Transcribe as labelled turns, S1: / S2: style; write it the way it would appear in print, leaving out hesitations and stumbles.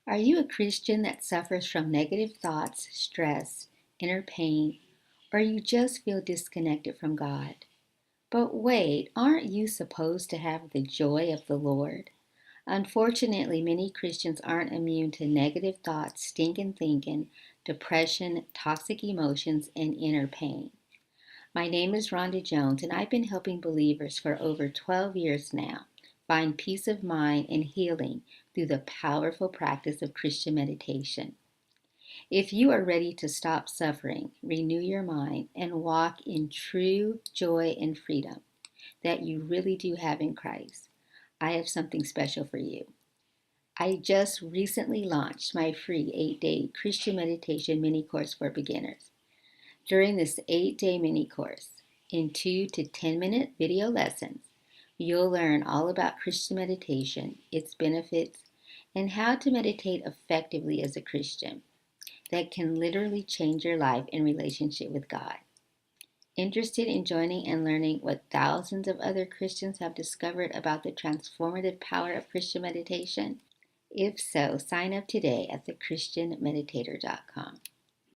S1: Are you a Christian that suffers from negative thoughts, stress, inner pain, or you just feel disconnected from God? But wait, aren't you supposed to have the joy of the Lord? Unfortunately, many Christians aren't immune to negative thoughts, stinking thinking, depression, toxic emotions, and inner pain. My name is Rhonda Jones, and I've been helping believers for over 12 years now find peace of mind and healing through the powerful practice of Christian meditation. If you are ready to stop suffering, renew your mind, and walk in true joy and freedom that you really do have in Christ, I have something special for you. I just recently launched my free 8-day Christian meditation mini course for beginners. During this 8-day mini course, in 2 to 10-minute video lessons, you'll learn all about Christian meditation, its benefits, and how to meditate effectively as a Christian that can literally change your life in relationship with God. Interested in joining and learning what thousands of other Christians have discovered about the transformative power of Christian meditation? If so, sign up today at thechristianmeditator.com.